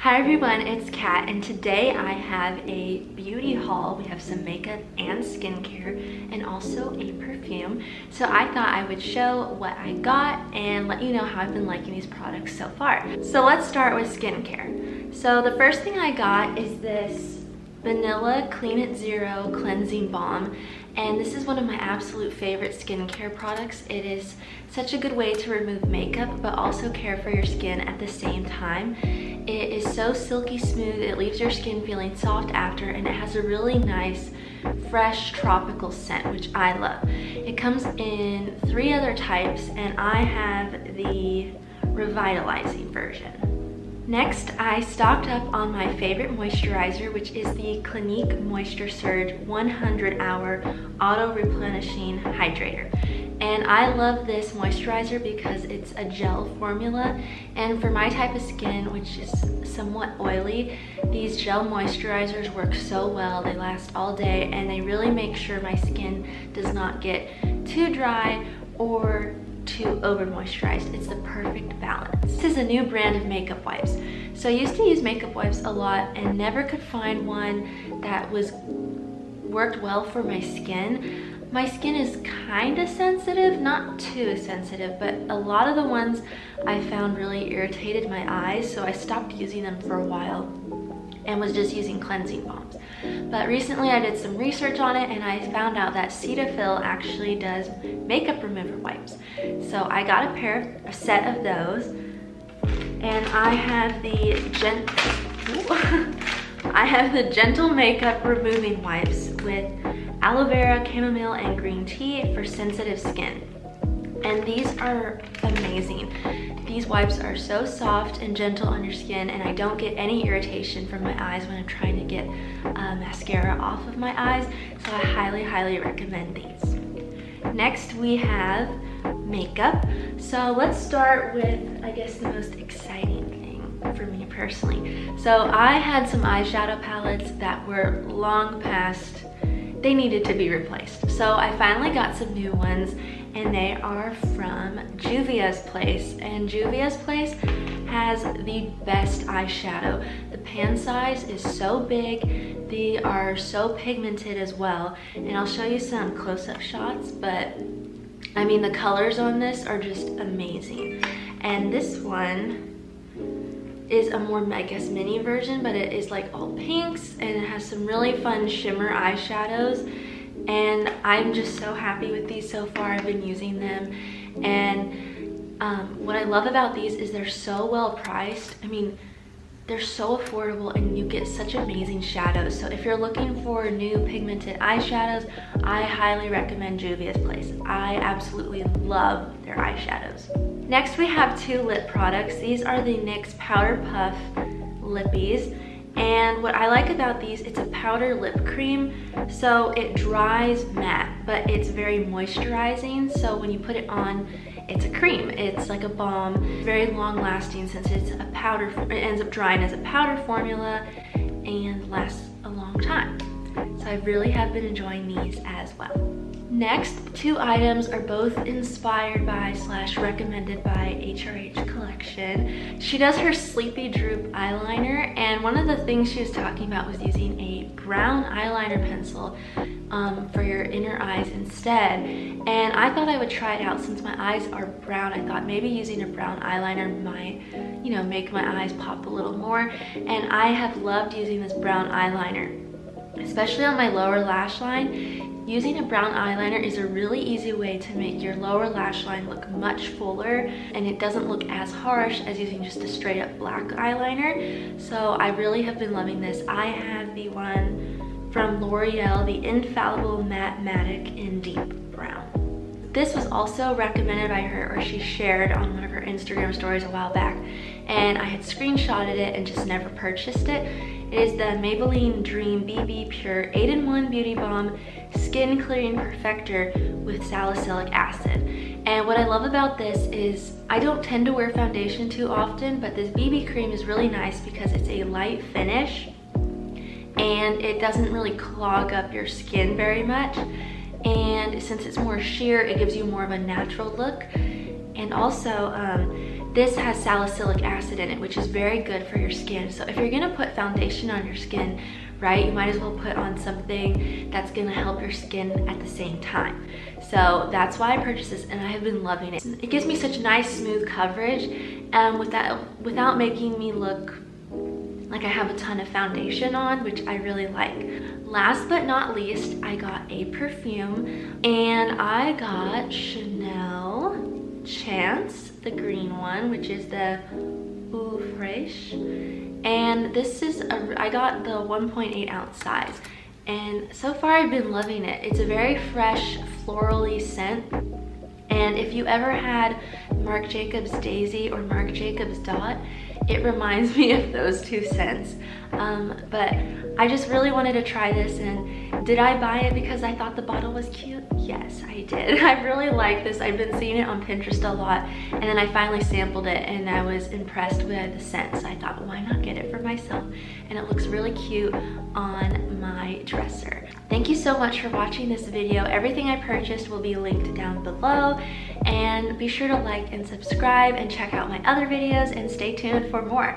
Hi everyone, it's Kat, and today I have a beauty haul. We have some makeup and skincare and also a perfume. So I thought I would show what I got and let you know how I've been liking these products so far. So let's start with skincare. So the first thing I got is this Vanilla Clean It Zero Cleansing Balm. And this is one of my absolute favorite skincare products. It is such a good way to remove makeup but also care for your skin at the same time. It is so silky smooth, it leaves your skin feeling soft after, and it has a really nice fresh tropical scent, which I love. It comes in 3 other types and I have the revitalizing version. Next, I stocked up on my favorite moisturizer, which is the Clinique Moisture Surge 100-Hour Auto Replenishing Hydrator. And I love this moisturizer because it's a gel formula, and for my type of skin, which is somewhat oily, these gel moisturizers work so well. They last all day and they really make sure my skin does not get too dry or too over moisturized. It's the perfect balance. This is a new brand of makeup wipes. So I used to use makeup wipes a lot and never could find one that worked well for my skin. My skin is kind of sensitive, not too sensitive, but a lot of the ones I found really irritated my eyes, so I stopped using them for a while and was just using cleansing balms. But recently I did some research on it and I found out that Cetaphil actually does makeup remover wipes. So I got a set of those, and I have the gentle makeup removing wipes with aloe vera, chamomile, and green tea for sensitive skin. And these are amazing. These wipes are so soft and gentle on your skin, and I don't get any irritation from my eyes when I'm trying to get mascara off of my eyes. So I highly, highly recommend these. Next, we have makeup. So let's start with, I guess, the most exciting thing for me personally. So I had some eyeshadow palettes that were long past, they needed to be replaced. So I finally got some new ones, and they are from Juvia's Place. And Juvia's Place has the best eyeshadow. The pan size is so big, they are so pigmented as well, and I'll show you some close-up shots, but I mean the colors on this are just amazing. And this one is a more, I guess, mini version, but it is like all pinks and it has some really fun shimmer eyeshadows, and I'm just so happy with these so far. I've been using them, and what I love about these is they're so well priced. I mean, they're so affordable and you get such amazing shadows. So if you're looking for new pigmented eyeshadows, I highly recommend Juvia's Place. I absolutely love their eyeshadows. Next, we have 2 lip products. These are the NYX Powder Puff Lippies. And what I like about these, it's a powder lip cream, so it dries matte, but it's very moisturizing. So when you put it on, it's a cream. It's like a balm, very long lasting since it's a powder. It ends up drying as a powder formula and lasts a long time. So I really have been enjoying these as well. Next, 2 items are both inspired by / recommended by HRH Collection. She does her Sleepy Droop eyeliner, and one of the things she was talking about was using a brown eyeliner pencil for your inner eyes instead. And I thought I would try it out since my eyes are brown. I thought maybe using a brown eyeliner might, you know, make my eyes pop a little more. And I have loved using this brown eyeliner, especially on my lower lash line. Using a brown eyeliner is a really easy way to make your lower lash line look much fuller, and it doesn't look as harsh as using just a straight up black eyeliner. So I really have been loving this. I have the one from L'Oreal, the Infallible Matte in deep brown. This was also recommended by her, or she shared on one of her Instagram stories a while back, and I had screenshotted it and just never purchased it. It is the Maybelline Dream BB Pure 8-in-1 Beauty Balm Skin Clearing Perfector with salicylic acid. And what I love about this is I don't tend to wear foundation too often, but this BB cream is really nice because it's a light finish and it doesn't really clog up your skin very much. And since it's more sheer, it gives you more of a natural look. And also, this has salicylic acid in it, which is very good for your skin. So if you're gonna put foundation on your skin, right, you might as well put on something that's gonna help your skin at the same time. So that's why I purchased this, and I have been loving it. It gives me such nice smooth coverage, and without making me look like I have a ton of foundation on, which I really like. Last but not least, I got a perfume, and I got Chanel Chance, the green one, which is the Eau Fraiche. And this is, I got the 1.8 ounce size. And so far I've been loving it. It's a very fresh, florally scent. And if you ever had Marc Jacobs Daisy or Marc Jacobs Dot, it reminds me of those two scents. But I just really wanted to try this, and did I buy it because I thought the bottle was cute? Yes, I did. I really like this. I've been seeing it on Pinterest a lot, and then I finally sampled it and I was impressed with the scent. So I thought, why not get it for myself? And it looks really cute on my dresser. Thank you so much for watching this video. Everything I purchased will be linked down below, and be sure to like and subscribe and check out my other videos, and stay tuned for more.